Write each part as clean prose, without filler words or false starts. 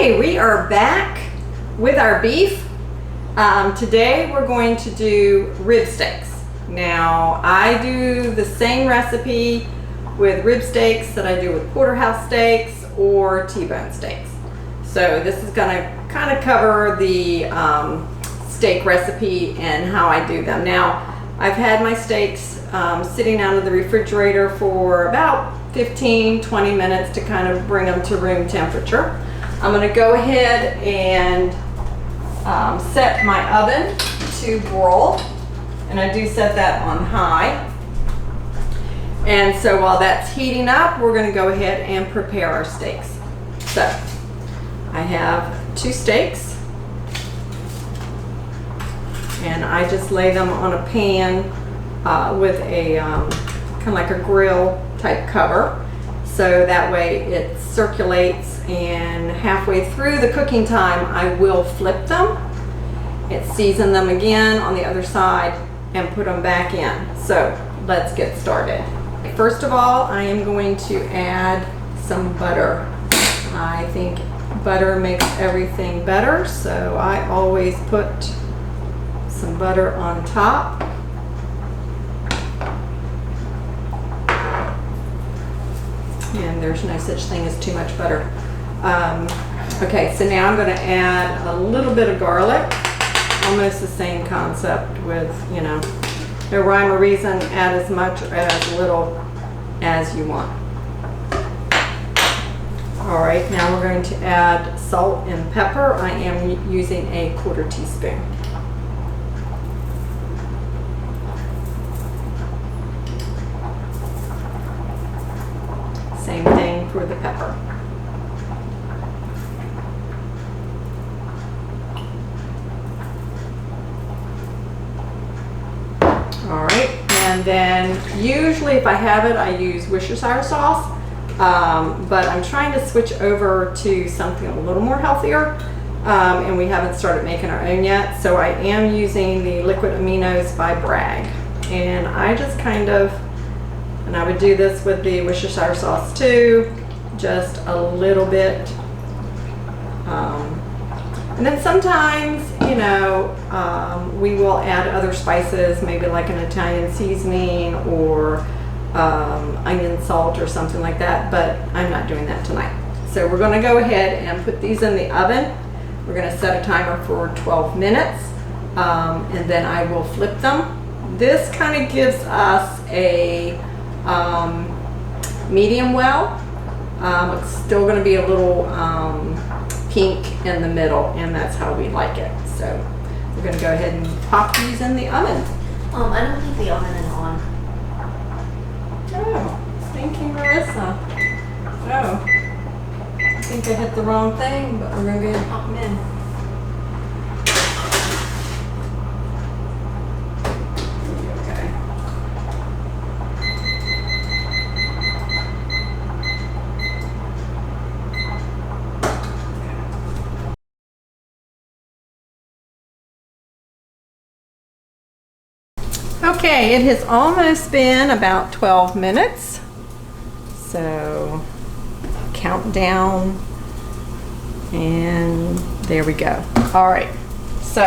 Okay, we are back with our beef. Today we're going to do rib steaks. Now, I do the same recipe with rib steaks that I do with porterhouse steaks or T-bone steaks. So this is gonna kind of cover the steak recipe and how I do them. Now, I've had my steaks sitting out of the refrigerator for about 15-20 minutes to kind of bring them to room temperature. I'm going to go ahead and set my oven to broil, and I do set that on high. And so while that's heating up, we're going to go ahead and prepare our steaks. So I have 2 steaks, and I just lay them on a pan with a kind of like a grill type cover, so that way it circulates, and halfway through the cooking time I will flip them and season them again on the other side and put them back in. So let's get started. First of all, I am going to add some butter. I think butter makes everything better, so I always put some butter on top. And there's no such thing as too much butter. Okay, so now I'm going to add a little bit of garlic. Almost the same concept with, you know, no rhyme or reason. Add as much or as little as you want. All right, now we're going to add salt and pepper. I am using a 1/4 teaspoon. Same thing for the pepper. All right, and then usually if I have it, I use Worcestershire sauce, but I'm trying to switch over to something a little more healthier, and we haven't started making our own yet, so I am using the liquid aminos by Bragg, and I just kind of, and I would do this with the Worcestershire sauce too, just a little bit. And then sometimes, you know, we will add other spices, maybe like an Italian seasoning or onion salt or something like that, but I'm not doing that tonight. So we're going to go ahead and put these in the oven. We're going to set a timer for 12 minutes, and then I will flip them. This kind of gives us a medium well. It's still going to be a little pink in the middle, and that's how we like it. So we're going to go ahead and pop these in the oven. I don't think the oven is on. Oh, thank you, Marissa. Oh, I think I hit the wrong thing, but we're going to go ahead and pop them in. Okay, it has almost been about 12 minutes. So count down, and there we go. All right, so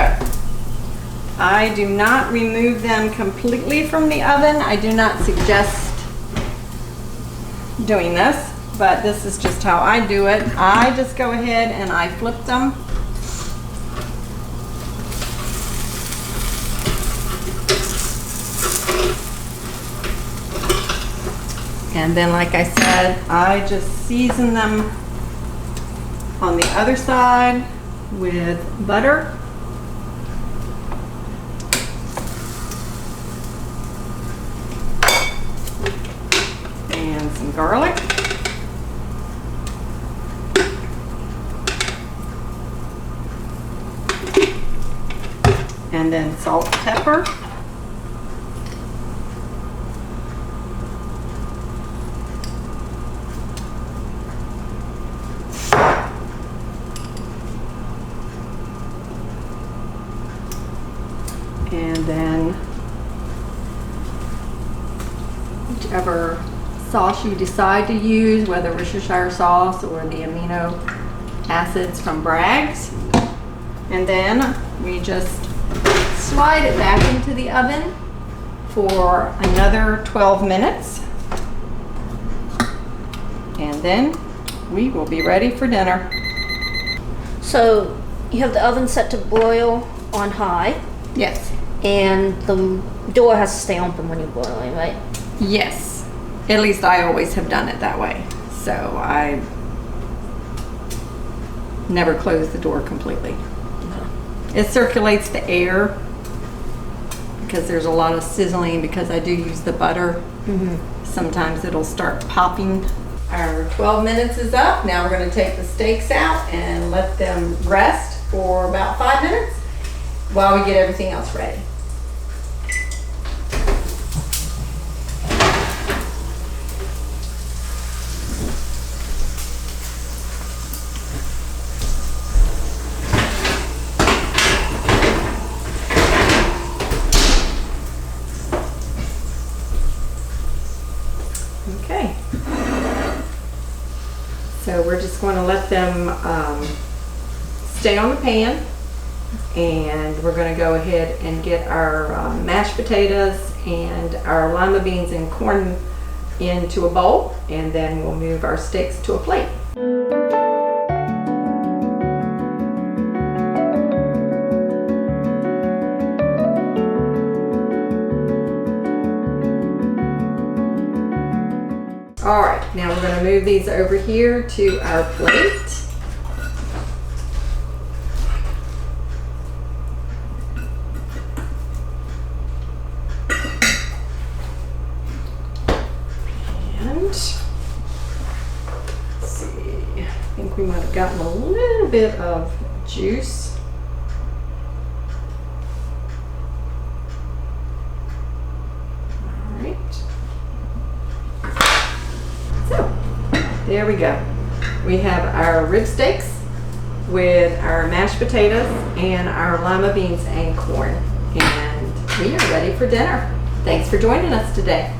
I do not remove them completely from the oven. I do not suggest doing this, but this is just how I do it. I just go ahead and I flip them. And then, like I said, I just season them on the other side with butter. And some garlic. And then salt, pepper. And then whichever sauce you decide to use, whether Worcestershire sauce or the amino acids from Bragg's. And then we just slide it back into the oven for another 12 minutes. And then we will be ready for dinner. So you have the oven set to broil on high, Yes. and the door has to stay open when you're boiling, right? Yes. At least I always have done it that way. So I never close the door completely. It circulates the air because there's a lot of sizzling because I do use the butter. Sometimes it'll start popping. Our 12 minutes is up. Now we're going to take the steaks out and let them rest for about 5 minutes while we get everything else ready. Okay. So we're just going to let them stay on the pan, and we're going to go ahead and get our mashed potatoes and our lima beans and corn into a bowl, and then we'll move our steaks to a plate. All right, now we're going to move these over here to our plate. And let's see, I think we might have gotten a little bit of juice. All right. So, there we go. We have our rib steaks with our mashed potatoes and our lima beans and corn. And we are ready for dinner. Thanks for joining us today.